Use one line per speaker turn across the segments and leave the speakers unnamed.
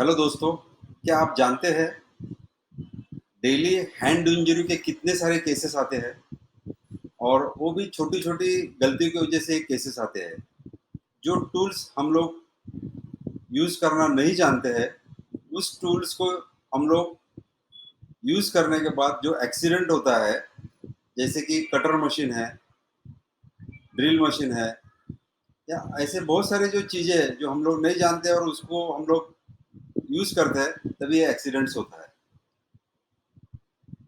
Hello दोस्तों, क्या आप जानते हैं डेली हैंड इंजरी के कितने सारे केसेस आते हैं और वो भी छोटी-छोटी गलतियों की वजह से केसेस आते हैं। जो टूल्स हम लोग यूज़ करना नहीं जानते हैं, उस टूल्स को हम लोग यूज़ करने के बाद जो एक्सीडेंट होता है, जैसे कि कटर मशीन है, ड्रिल मशीन है या ऐसे बहुत सारे जो चीज़ें हैं, जो हम लोग नहीं जानते और उसको हम लोग यूज़ करते हैं, तभी ये एक्सीडेंट्स होता है।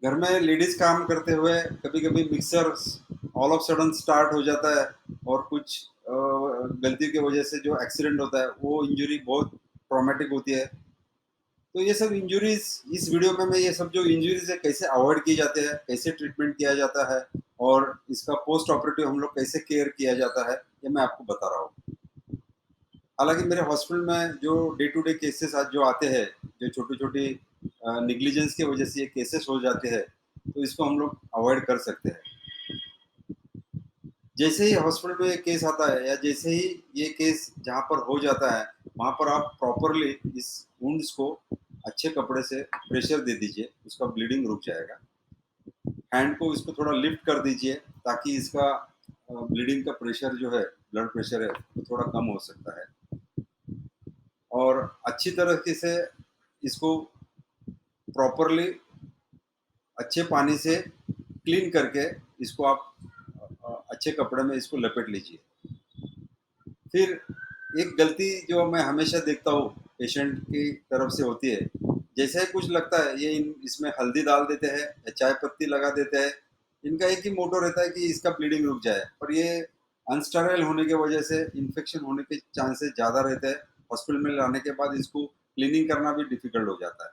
घर में लेडीज काम करते हुए कभी-कभी mixer all of sudden start हो जाता है और कुछ गलती की वजह से जो एक्सीडेंट होता है वो इंजरी बहुत ट्रॉमेटिक होती है। तो ये सब इंजरीज इस वीडियो में मैं ये सब जो इंजरीज है कैसे अवॉइड किए जाते हैं, कैसे ट्रीटमेंट किया जाता है और इसका पोस्ट ऑपरेटिव हम लोग कैसे केयर किया जाता है, ये मैं आपको बता रहा हूँ। हालांकि मेरे हॉस्पिटल में जो डे टू डे केसेस आज जो आते हैं, जो छोटी छोटी निग्लिजेंस की वजह से ये केसेस हो जाते हैं, तो इसको हम लोग अवॉइड कर सकते हैं। जैसे ही हॉस्पिटल में केस आता है या जैसे ही ये केस जहाँ पर हो जाता है, वहाँ पर आप प्रॉपरली इस वुंड्स को अच्छे कपड़े से प्रेशर दे दीजिए, उसका ब्लीडिंग रुक जाएगा। हैंड को इसको थोड़ा लिफ्ट कर दीजिए ताकि इसका ब्लीडिंग का प्रेशर जो है, ब्लड प्रेशर है, वो थोड़ा कम हो सकता है। और अच्छी तरीके से इसको प्रॉपरली अच्छे पानी से क्लीन करके इसको आप अच्छे कपड़े में इसको लपेट लीजिए। फिर एक गलती जो मैं हमेशा देखता हूँ पेशेंट की तरफ से होती है, जैसे ही कुछ लगता है ये इसमें हल्दी डाल देते हैं या चाय पत्ती लगा देते हैं। इनका एक ही मोटो रहता है कि इसका ब्लीडिंग रुक जाए, पर ये अनस्टेराइल होने की वजह से इन्फेक्शन होने के चांसेस ज़्यादा रहते हैं। हॉस्पिटल में लाने के बाद इसको क्लीनिंग करना भी डिफिकल्ट हो जाता है।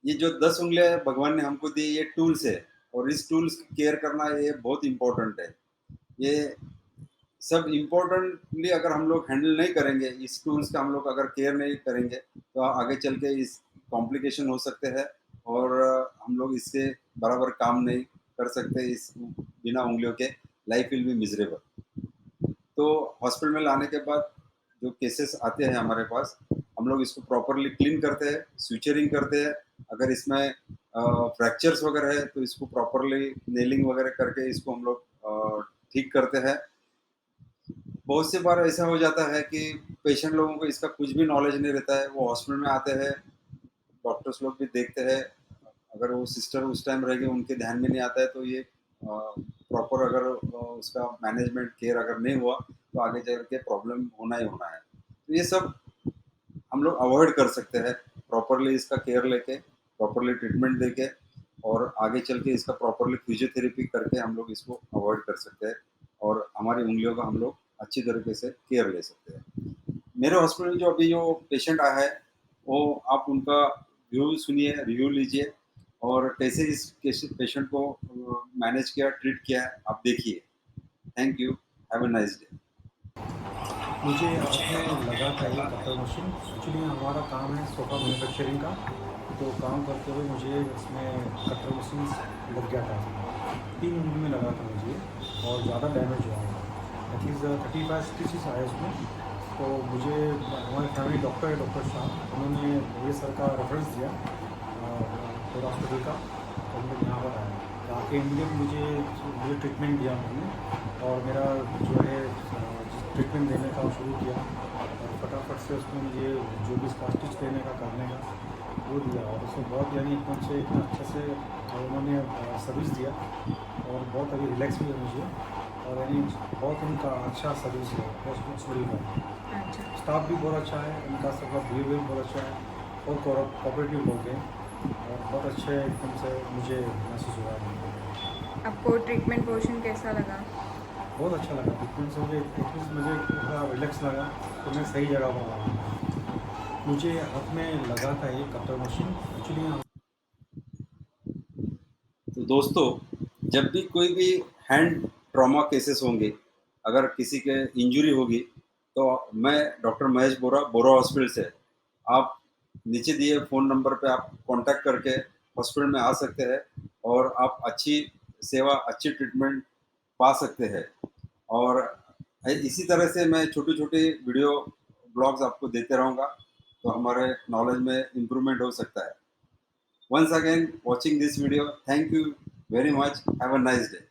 ये जो 10 उँगलियाँ भगवान ने हमको दी, ये टूल्स है और इस टूल्स की केयर करना ये बहुत इम्पोर्टेंट है। ये सब इम्पोर्टेंटली अगर हम लोग हैंडल नहीं करेंगे, इस टूल्स का हम लोग अगर केयर नहीं करेंगे, तो आगे चल के इस कॉम्प्लिकेशन हो सकते हैं और हम लोग इससे बराबर काम नहीं कर सकते इस बिना उँगलियों के। Life will be miserable. तो हॉस्पिटल में लाने के बाद जो केसेस आते हैं हमारे पास, हम लोग इसको प्रॉपरली क्लीन करते हैं, स्यूचरिंग करते हैं। अगर इसमें फ्रैक्चर्स वगैरह है तो इसको प्रॉपरली नेलिंग वगैरह करके इसको हम लोग ठीक करते हैं। बहुत सी बार ऐसा हो जाता है कि पेशेंट लोगों को इसका कुछ भी नॉलेज नहीं रहता है, वो हॉस्पिटल में आते हैं, डॉक्टर्स लोग भी देखते हैं, अगर वो सिस्टर उस टाइम रहेगी उनके ध्यान में नहीं आता है, तो ये प्रॉपर अगर उसका मैनेजमेंट केयर अगर नहीं हुआ तो आगे चल के प्रॉब्लम होना ही होना है। तो ये सब हम लोग अवॉइड कर सकते हैं प्रॉपरली इसका केयर लेके, प्रॉपरली ट्रीटमेंट देके और आगे चल के इसका प्रॉपरली फिजियोथेरेपी करके हम लोग इसको अवॉइड कर सकते हैं और हमारी उंगलियों का हम लोग अच्छी तरीके से केयर ले सकते हैं। मेरे हॉस्पिटल में जो अभी जो पेशेंट आया है, वो आप उनका व्यू सुनिए, रिव्यू लीजिए और कैसे इस पेशेंट को मैनेज किया, ट्रीट किया है, आप देखिए। Thank you. Have a nice day.
मुझे हाथ में लगा था ये कटर मशीन। एक्चुअली हमारा काम है सोफ़ा मैन्युफैक्चरिंग का। तो काम करते हुए मुझे इसमें कटर मशीन लग गया था इसमें। 3 उंगली में लगा था मुझे और ज़्यादा डैमेज हुआ था। एटलीस्ट 35 स्टिचेस आए उसमें। तो मुझे हमारे फैमिली डॉक्टर है, डॉक्टर साहब, उन्होंने ये सर का रेफरेंस दिया कोड हॉस्पिटल का। तो हम लोग यहाँ पर आए, तो आके इमीडिएट मुझे मुझे ट्रीटमेंट दिया उन्होंने और मेरा जो है ट्रीटमेंट देने का शुरू किया और फटाफट से उसमें मुझे जो भी इसका स्टिच देने का करने का वो दिया और उसमें बहुत यानी एकदम से इतना अच्छे से उन्होंने सर्विस दिया और बहुत अभी रिलैक्स भी है मुझे और यानी बहुत उनका अच्छा सर्विस है हॉस्पिटल का।
अच्छा।
स्टाफ भी बहुत अच्छा है, उनका सबका बिहेवियर बहुत अच्छा है और कोऑपरेटिव लोग हैं और बहुत अच्छे एकदम से मुझे महसूस हुआ है।
आपको ट्रीटमेंट पोर्शन कैसा लगा?
बहुत अच्छा लगा ट्रीटमेंट से। मुझे एटलीस्ट मुझे थोड़ा रिलैक्स लगा तो मैं सही जगह पर आया। मुझे हाथ में लगा था ये कटर मशीन एक्चुअली।
तो दोस्तों, जब भी कोई भी हैंड ट्रॉमा केसेस होंगे, अगर किसी के इंजरी होगी, तो मैं डॉक्टर महेश बोरा, बोरा हॉस्पिटल से, आप नीचे दिए फ़ोन नंबर पे आप कांटेक्ट करके हॉस्पिटल में आ सकते हैं और आप अच्छी सेवा, अच्छी ट्रीटमेंट पा सकते हैं। और इसी तरह से मैं छोटी-छोटी वीडियो ब्लॉग्स आपको देते रहूँगा। तो हमारे नॉलेज में इम्प्रूवमेंट हो सकता है। Once again watching this video, thank you very much, have a nice day.